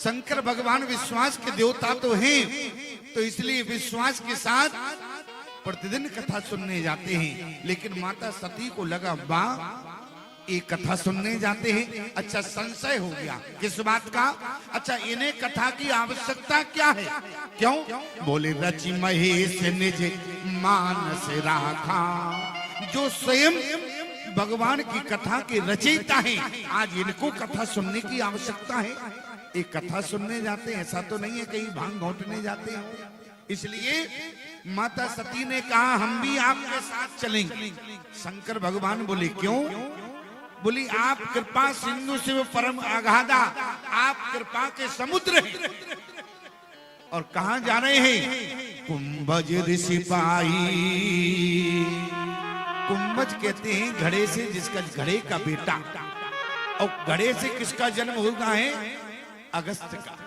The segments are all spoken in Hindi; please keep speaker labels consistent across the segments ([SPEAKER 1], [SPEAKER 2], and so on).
[SPEAKER 1] शंकर भगवान विश्वास के देवता तो हैं, तो इसलिए विश्वास के साथ प्रतिदिन कथा सुनने जाते हैं। लेकिन माता सती को लगा वाह, एक कथा सुनने जाते हैं, अच्छा संशय हो गया किस बात का? अच्छा इन्हें कथा की आवश्यकता क्या है? क्यों? बोले रचि महेश निज मानस राखा, जो स्वयं भगवान की कथा के रचयिता हैं, आज इनको कथा सुनने की आवश्यकता है। एक कथा सुनने जाते हैं, ऐसा तो नहीं है कहीं भांग घोटने जाते हैं। इसलिए माता सती ने कहा हम भी आपके साथ चलेंगे। शंकर भगवान बोले क्यों? बोली आप कृपा सिंधु शिव परम अगाधा, आप कृपा के समुद्र हैं। और कहां जा रहे हैं? कुंभज ऋषि पाई। कुंभज कहते हैं घड़े से, जिसका घड़े का बेटा, और घड़े से किसका जन्म हुआ है? अगस्त का,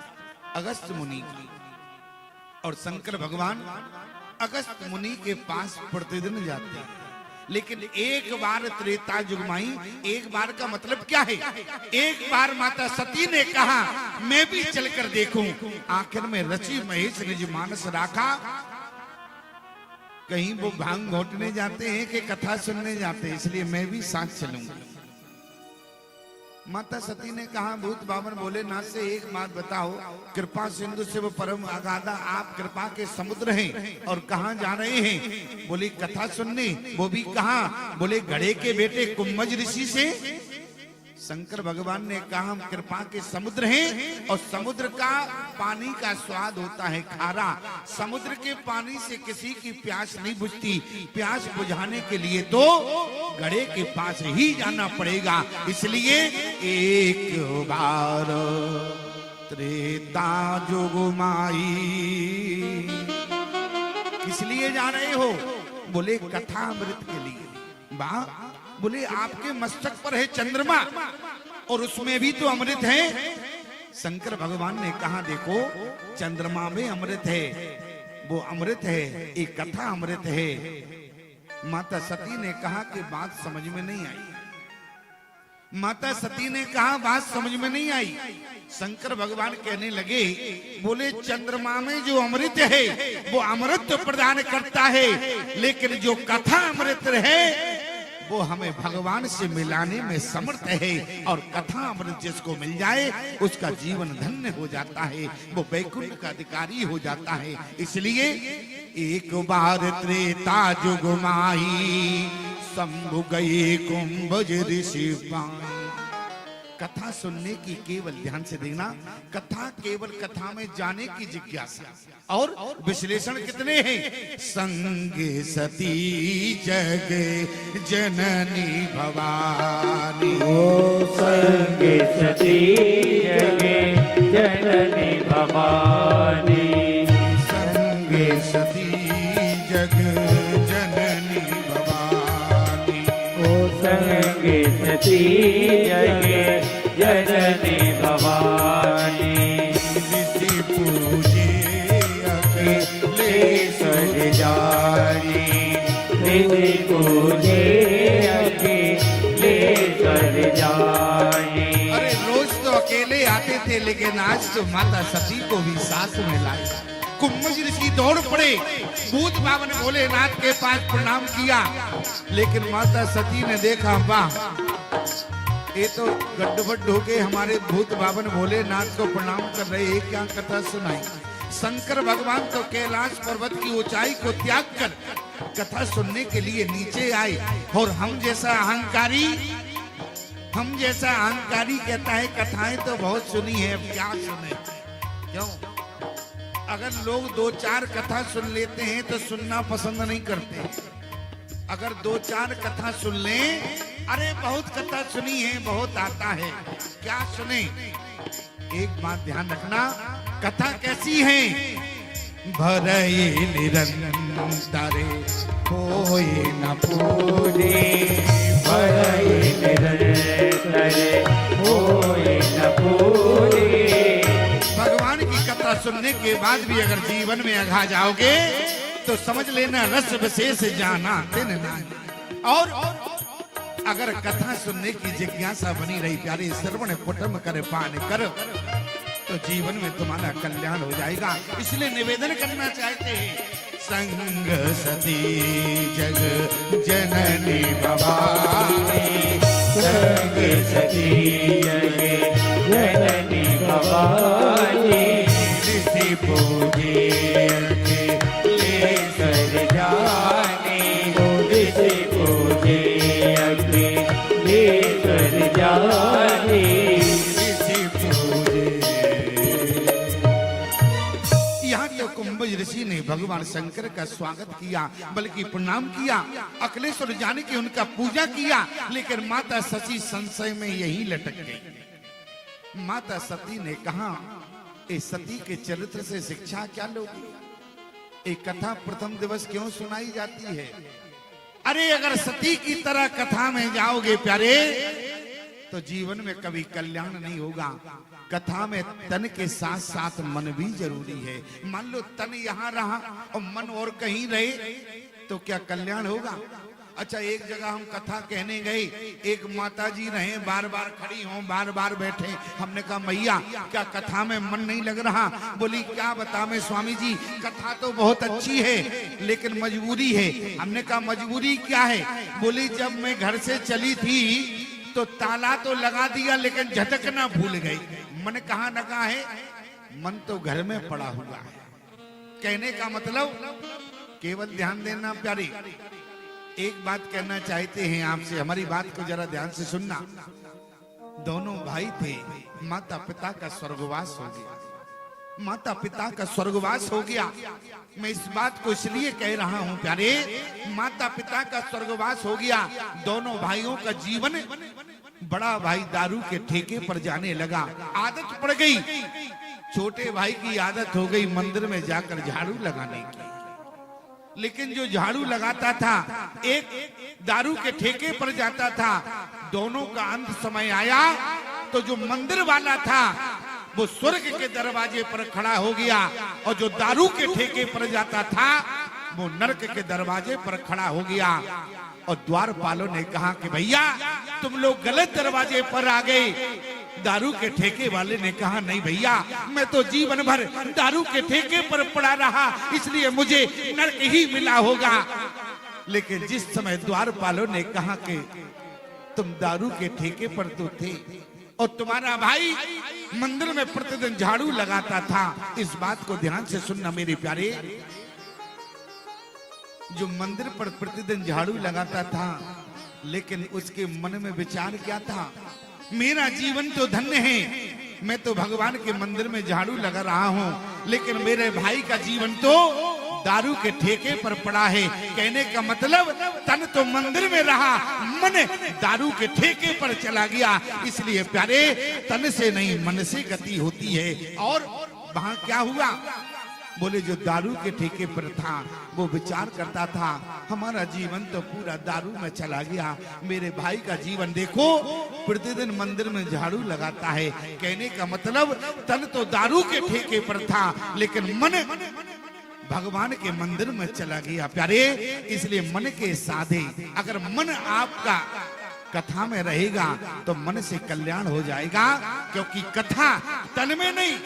[SPEAKER 1] अगस्त मुनि की। और शंकर भगवान अगस्त मुनि के पास प्रतिदिन जाते हैं। लेकिन एक बार त्रेता युग में, एक बार का मतलब क्या है? एक बार माता सती ने कहा मैं भी चलकर देखूं। आखिर में रचि महेश निज मानस राखा। कहीं वो भांग घोटने जाते हैं कि कथा सुनने जाते हैं, इसलिए मैं भी साथ चलूंगा। माता सती ने कहा भूत बावन भोलेनाथ से एक बात बताओ, कृपा सिंधु शिव परम अगाधा, आप कृपा के समुद्र हैं और कहां जा रहे हैं? बोली कथा सुनने। वो भी कहां? बोले घड़े के बेटे कुंभज ऋषि से। शंकर भगवान ने कहा हम कृपा के समुद्र हैं, और समुद्र का पानी का स्वाद होता है खारा। समुद्र के पानी से किसी की प्यास नहीं बुझती। प्यास बुझाने के लिए तो घड़े के पास ही जाना पड़ेगा। इसलिए एक बार त्रेता युग माई। किस लिए जा रहे हो? बोले कथा अमृत के लिए। वाह, बोले आपके मस्तक पर है चंद्रमा और उसमें भी तो अमृत है। शंकर भगवान ने कहा देखो चंद्रमा में अमृत है, वो अमृत है, एक कथा अमृत है। माता सती ने कहा कि बात समझ में नहीं आई। माता सती ने कहा बात समझ में नहीं आई। शंकर भगवान कहने लगे, बोले चंद्रमा में जो अमृत है वो अमृत तो प्रदान करता है, लेकिन जो कथा अमृत है वो हमें भगवान से मिलाने में समर्थ है। और कथा अमृत जिसको मिल जाए उसका जीवन धन्य हो जाता है, वो वैकुंठ का अधिकारी हो जाता है। इसलिए एक बार त्रेता युग माई, शंभु गए कुंभज ऋषि पाई। कथा सुनने की केवल, ध्यान से देखना, कथा केवल कथा में जाने की जिज्ञासा और विश्लेषण कितने हैं? संगे सती जग जननी भवानी,
[SPEAKER 2] ओ संगे सती जग जननी भवानी,
[SPEAKER 1] संगे सती जग जननी भवानी,
[SPEAKER 2] ओ संगे सती जग जननी भवानी।
[SPEAKER 1] ऋषि पूजे
[SPEAKER 2] ले सज जानी, ऋषि पूजे ले सज जानी।
[SPEAKER 1] अरे रोज तो अकेले आते थे, लेकिन आज तो माता सती को भी साथ में लाए। कुंभज ऋषि दौड़ पड़े, भूत बावन भोलेनाथ के पास प्रणाम किया। लेकिन माता सती ने देखा वाह, ये तो गड्ढ होके हमारे भूत बावन भोलेनाथ को प्रणाम कर रहे हैं, क्या कथा सुनाई। शंकर भगवान तो कैलाश पर्वत की ऊंचाई को त्याग कर कथा सुनने के लिए नीचे आए। और हम जैसा अहंकारी कहता है कथाएं तो बहुत सुनी है, अब क्या सुने। क्यों? अगर लोग दो चार कथा सुन लेते हैं तो सुनना पसंद नहीं करते। अगर दो चार कथा सुन लें, अरे बहुत कथा सुनी है, बहुत आता है, क्या सुने। एक बात ध्यान रखना, कथा कैसी है? भरई निरंतरे कोई न पूरे,
[SPEAKER 2] भरई निरंतरे कोई न पूरे।
[SPEAKER 1] भगवान की कथा सुनने के बाद भी अगर जीवन में अघा जाओगे तो समझ लेना रस विशेष जाना दिन ना। और अगर कथा सुनने की जिज्ञासा बनी रही, प्यारे श्रवण कुटुंब कर पान कर, तो तो जीवन में तुम्हारा कल्याण हो जाएगा। इसलिए निवेदन करना चाहते हैं, संग सती जग जननी भवानी,
[SPEAKER 2] संग सती जग जननी भवानी, ऋषि पूजे ले सर जाने, ऋषि पूजे ले सर जाने, ऋषि पूजे।
[SPEAKER 1] यहाँ तो कुंभज ऋषि ने भगवान शंकर का स्वागत किया, बल्कि प्रणाम किया, अखिलेश्वर जाने की उनका पूजा किया, लेकिन माता सती संशय में यही लटक गई। माता सती ने कहा, इस सती के चरित्र से शिक्षा क्या लोगे? एक कथा प्रथम दिवस क्यों सुनाई जाती है? अरे अगर सती की तरह कथा में जाओगे प्यारे, तो जीवन में कभी कल्याण नहीं होगा। कथा में तन के साथ साथ मन भी जरूरी है। मान लो तन यहाँ रहा और मन और कहीं रहे, तो क्या कल्याण होगा? अच्छा, एक जगह हम कथा कहने गए, एक माता जी रहे, बार बार खड़ी हों, बार बार बैठे। हमने कहा, मैया क्या कथा में मन नहीं लग रहा? बोली, क्या बतावें स्वामी जी, कथा तो बहुत अच्छी है लेकिन मजबूरी है। हमने कहा, मजबूरी क्या है? बोली, जब मैं घर से चली थी तो ताला तो लगा दिया लेकिन झटकना भूल गई। मन कहाँ लगा है? मन तो घर में पड़ा हुआ है। कहने का मतलब, केवल ध्यान देना प्यारी, एक बात कहना चाहते हैं आपसे, हमारी बात को जरा ध्यान से सुनना। दोनों भाई थे, माता पिता का स्वर्गवास हो गया। माता पिता का स्वर्गवास हो गया। मैं इस बात को इसलिए कह रहा हूं प्यारे, माता पिता का स्वर्गवास हो गया। दोनों भाइयों का जीवन, बड़ा भाई दारू के ठेके पर जाने लगा, आदत पड़ गई। छोटे भाई की आदत हो गई मंदिर में जाकर झाड़ू लगाने की। लेकिन जो झाड़ू लगाता था, एक दारू के ठेके पर जाता था। दोनों का अंत समय आया तो जो मंदिर वाला था वो स्वर्ग के दरवाजे पर खड़ा हो गया, और जो दारू के ठेके पर जाता था वो नरक के दरवाजे पर खड़ा हो गया। और द्वारपालों ने कहा कि भैया तुम लोग गलत दरवाजे पर आ गए। दारू के ठेके वाले ने कहा, नहीं भैया, मैं तो जीवन भर दारू के ठेके पर पड़ा रहा, इसलिए मुझे नरक ही मिला होगा। लेकिन जिस समय द्वारपालों ने कहा कि तुम दारू के ठेके पर तो थे और तुम्हारा भाई मंदिर में प्रतिदिन झाड़ू लगाता था, इस बात को ध्यान से सुनना मेरे प्यारे। जो मंदिर पर प्रतिदिन झाड़ू लगाता था, लेकिन उसके मन में विचार क्या था? मेरा जीवन तो धन्य है, मैं तो भगवान के मंदिर में झाड़ू लगा रहा हूँ, लेकिन मेरे भाई का जीवन तो दारू के ठेके पर पड़ा है। कहने का मतलब, तन तो मंदिर में रहा, मन दारू के ठेके पर चला गया। इसलिए प्यारे, तन से नहीं मन से गति होती है। और वहां क्या हुआ? बोले, जो दारू के ठेके पर था वो विचार करता था, हमारा जीवन तो पूरा दारू में चला गया। मेरे भाई का जीवन देखो, प्रतिदिन मंदिर में झाड़ू लगाता है। कहने का मतलब, तन तो दारू के ठेके पर था, लेकिन मन भगवान के मंदिर में चला गया प्यारे। इसलिए मन के साधे, अगर मन आपका कथा में रहेगा तो मन से कल्याण हो जाएगा, क्योंकि कथा तन में नहीं,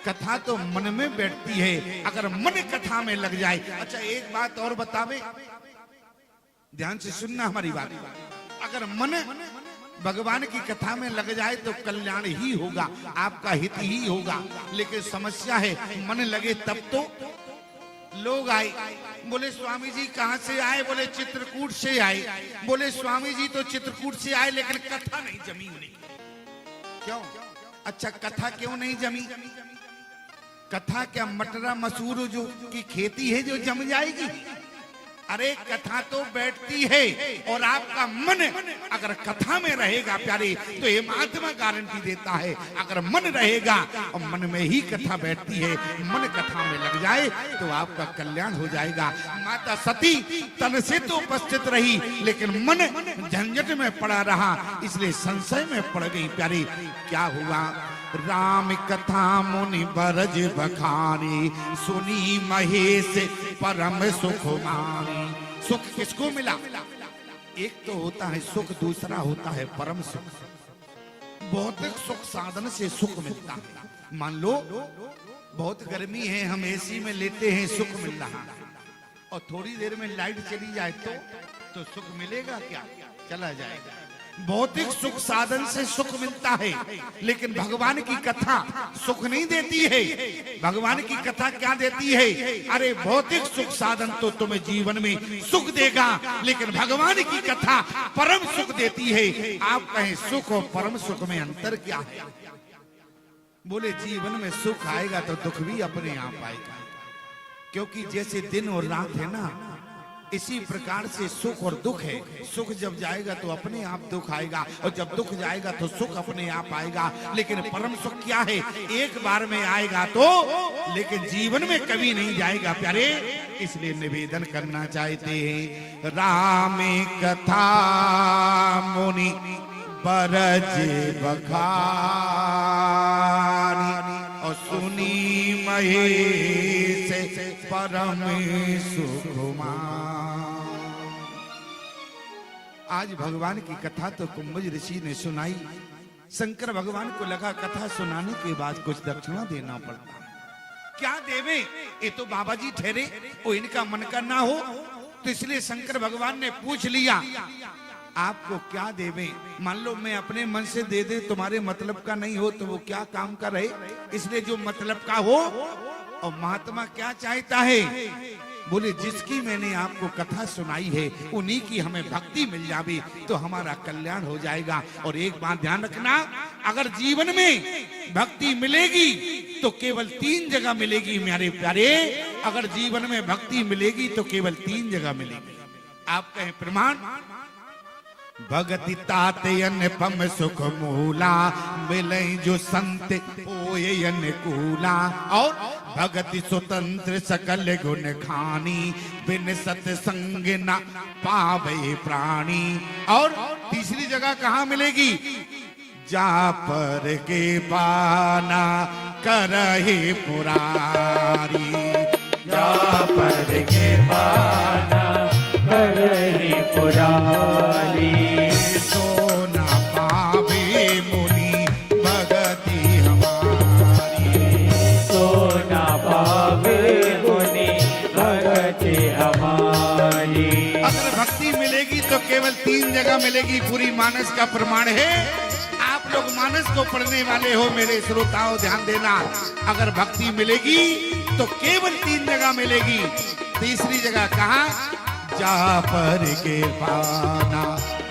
[SPEAKER 1] कथा तो मन में बैठती है। अगर मन कथा में लग जाए। अच्छा, एक बात और बतावे, ध्यान से सुनना हमारी बात। अगर मन भगवान की कथा में लग जाए तो कल्याण ही होगा, आपका हित ही होगा। लेकिन समस्या है, मन लगे तब तो। लोग आए, बोले स्वामी जी कहाँ से आए? बोले चित्रकूट से आए। बोले स्वामी जी तो चित्रकूट से आए, लेकिन कथा नहीं जमी उन्हें। क्यों? अच्छा, कथा क्यों नहीं जमी? कथा क्या मटरा मसूर जो की खेती है जो जम जाएगी? अरे कथा तो बैठती है, और आपका मन अगर कथा में रहेगा प्यारे, तो ये महात्मा गारंटी देता है, अगर मन रहेगा और मन में ही कथा बैठती है, मन कथा में लग जाए तो आपका कल्याण हो जाएगा। माता सती तन से तो उपस्थित रही, लेकिन मन झंझट में पड़ा रहा, इसलिए संशय में पड़ गई प्यारी। क्या हुआ? राम कथा मुनि बरज बखानी, सुनी महेश परम सुख मानी। सुख किसको मिला? एक तो होता है सुख, दूसरा होता है परम सुख। भौतिक सुख साधन से सुख मिलता है, मान लो बहुत गर्मी है, हम एसी में लेते हैं, सुख मिल रहा है, और थोड़ी देर में लाइट चली जाए तो सुख मिलेगा क्या? चला जाएगा। भौतिक सुख साधन से सुख मिलता है, लेकिन भगवान की कथा सुख नहीं देती है। भगवान की कथा क्या देती है? अरे भौतिक सुख साधन तो तुम्हें जीवन में सुख देगा, लेकिन भगवान की कथा परम सुख देती है। आप कहें सुख और परम सुख में अंतर क्या है? बोले जीवन में सुख आएगा तो दुख भी अपने आप आएगा, क्योंकि जैसे दिन और रात है ना, इसी प्रकार से सुख और दुख है। सुख जब जाएगा तो अपने आप दुख आएगा, और जब दुख जाएगा तो सुख अपने आप आएगा। लेकिन परम सुख क्या है? एक बार में आएगा तो, लेकिन जीवन में कभी नहीं zaएगा प्यारे। इसलिए निवेदन करना चाहते हैं, राम कथा मुनि बरज बखानी, और सुनी महेश परम सुकुमार। आज भगवान की कथा तो कुंभज ऋषि ने सुनाई। शंकर भगवान को लगा कथा सुनाने के बाद कुछ दक्षिणा देना पड़ता है। क्या देवे? ये तो बाबा जी ठहरे, वो इनका मन का ना हो, तो इसलिए शंकर भगवान ने पूछ लिया आपको क्या देवे? मान लो मैं अपने मन से दे दे, तुम्हारे मतलब का नहीं हो तो वो क्या काम का रहे। इसलिए जो मतलब का हो। और महात्मा क्या चाहता है? बोले जिसकी मैंने आपको कथा सुनाई है उन्हीं की हमें भक्ति मिल जावे तो हमारा कल्याण हो जाएगा। और एक बात ध्यान रखना, अगर जीवन में भक्ति मिलेगी तो केवल 3 जगह मिलेगी मेरे प्यारे। अगर जीवन में भक्ति मिलेगी तो केवल 3 जगह मिलेगी। आप कहें प्रमाण? भगति ताते अनुपम सुख मूला, मिले जो संत होए अनुकूला। और भगति स्वतंत्र सकल गुण खानी, बिन सत्संग न पावे प्राणी। और तीसरी जगह कहाँ मिलेगी? जा पर के पाना करहि पुरारी,
[SPEAKER 2] जा पर के पाना करहि पुरारी।
[SPEAKER 1] सोना पावे मुनि भगति हमारी,
[SPEAKER 2] सोना पावे मुनि भगति हमारी।
[SPEAKER 1] अगर भक्ति मिलेगी तो केवल 3 जगह मिलेगी। पूरी मानस का प्रमाण है। आप लोग मानस को पढ़ने वाले हो, मेरे श्रोताओं ध्यान देना। अगर भक्ति मिलेगी तो केवल 3 जगह मिलेगी। तीसरी जगह कहाँ? जा पर के पाना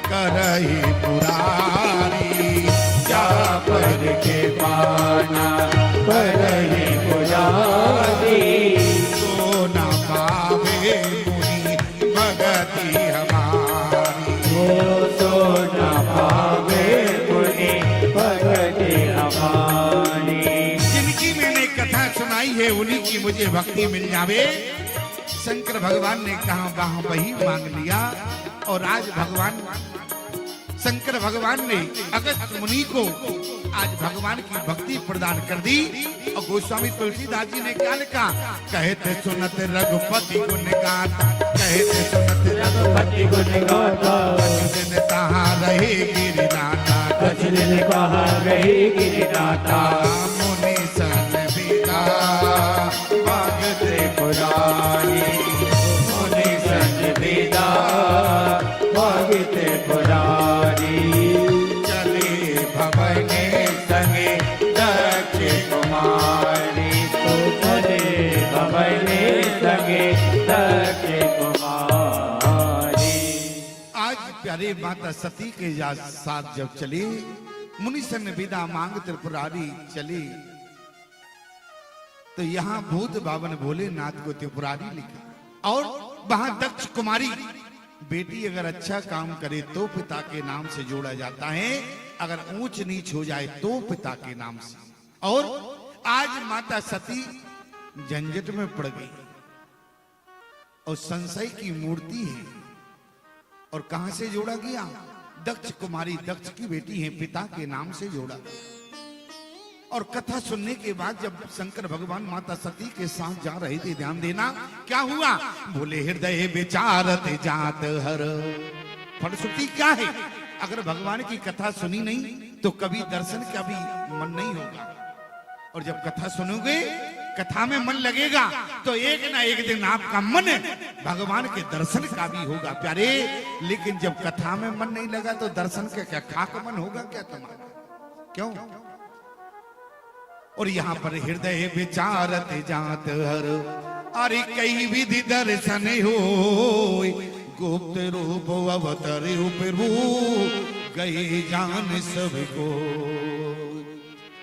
[SPEAKER 1] करहि पुरारी,
[SPEAKER 2] जा पर के पाना करहि पुरारी।
[SPEAKER 1] सोना पावे मुनि भगति हमारी,
[SPEAKER 2] ओ सोना पावे मुनि भगति हमारी।
[SPEAKER 1] जिनकी मैंने कथा सुनाई है उन्हीं की मुझे भक्ति मिल जावे। शंकर भगवान ने कहा वहां वही मांग लिया। और आज भगवान शंकर भगवान ने अगस्त मुनि को आज भगवान की भक्ति प्रदान कर दी। और गोस्वामी तुलसीदास जी ने क्या लिखा? कहते सुनत रघुपति गुण गाथा, कहते सुनत
[SPEAKER 2] रघुपति गुण गाथा।
[SPEAKER 1] दिन कहाँ रहे गिरिनाथा,
[SPEAKER 2] कुछ दिन कहाँ रहे गिरिनाथा।
[SPEAKER 1] मुनि सन विदा
[SPEAKER 2] भगते पुरारी, मुनि सन विदा भगते पुरारी।
[SPEAKER 1] चले भवने
[SPEAKER 2] संगे दक्ष कुमारी, चले भवने संगे दक्ष कुमारी।
[SPEAKER 1] आज प्यारे माता सती के साथ जब चले, मुनि सन विदा मांग त्रिपुरारी चले, तो यहाँ भूत बावन भोलेनाथ को त्रिपुरारी लिखा। और वहां दक्ष कुमारी बेटी अगर अच्छा काम करे तो पिता के नाम से जोड़ा जाता है, अगर ऊंच नीच हो जाए तो पिता के नाम से। और आज माता सती झंझट में पड़ गई और संशय की मूर्ति है। और कहां से जोड़ा गया? दक्ष कुमारी दक्ष की बेटी है, पिता के नाम से जोड़ा। और कथा सुनने के बाद जब शंकर भगवान माता सती के साथ जा रहे थे, ध्यान देना क्या हुआ? बोले हृदय विचारत जात हर। फलश्रुति क्या है? अगर भगवान की कथा सुनी नहीं तो कभी दर्शन का भी मन नहीं होगा। और जब कथा सुनोगे, कथा में मन लगेगा, तो एक ना एक दिन आपका मन भगवान के दर्शन का भी होगा प्यारे। लेकिन जब कथा में मन नहीं लगा तो दर्शन का क्या खाक मन होगा क्या तुम्हारा? क्यों? और यहाँ पर हृदय विचारत जात हर, अरे कई विधि दर्शन हो, गुप्त रूप अवतर प्रभु गए जान सबको।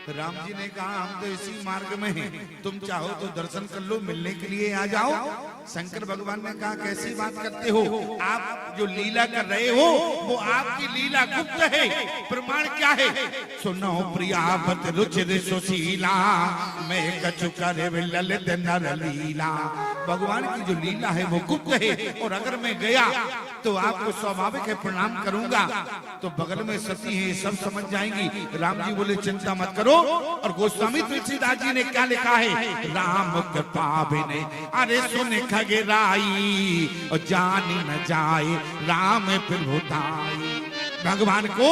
[SPEAKER 1] राम जी ने कहा हम तो इसी मार्ग में हैं, तुम चाहो तो दर्शन कर लो, मिलने के लिए आ जाओ। शंकर भगवान ने कहा कैसी बात करते हो, आप जो लीला कर रहे हो वो आपकी लीला गुप्त है, प्रमाण क्या है? सुनो प्रियावत रुचिर सुशीला, मैं कछु करे ललित नर लीला। भगवान की जो लीला है वो गुप्त है, और अगर मैं गया तो आपको स्वाभाविक है प्रणाम करूंगा, तो बगल में सती है सब समझ जाएंगी। राम जी बोले चिंता मत करो। और गोस्वामी तुलसीदास जी ने क्या लिखा है? राम कृपा बिने अरे सुन खगराई, और जान न जाए राम प्रभुताई। भगवान को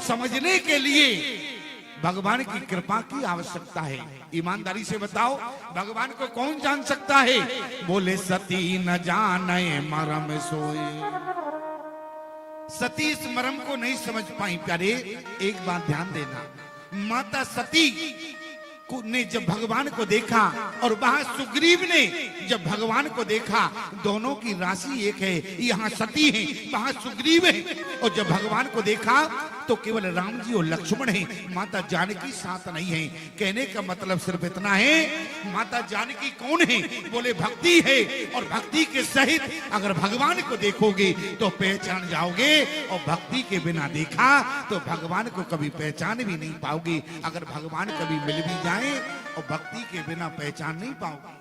[SPEAKER 1] समझने के लिए भगवान की कृपा की आवश्यकता है। ईमानदारी से बताओ, भगवान को कौन जान सकता है? बोले सती न जाने मरम सोए। सती इस मरम को नहीं समझ पाई प्यारे। एक बात ध्यान देना, माता सती ने जब भगवान को देखा और वहां सुग्रीव ने जब भगवान को देखा, दोनों की राशि एक है, यहाँ सती है वहां सुग्रीव है। और जब भगवान को देखा तो केवल राम जी और लक्ष्मण है, माता जानकी साथ नहीं है। कहने का मतलब सिर्फ इतना है, माता जानकी कौन है? बोले भक्ति है, और भक्ति के सहित अगर भगवान को देखोगे तो पहचान जाओगे, और भक्ति के बिना देखा तो भगवान को कभी पहचान भी नहीं पाओगे। अगर भगवान कभी मिल भी जाए और भक्ति के बिना पहचान नहीं पाओगे।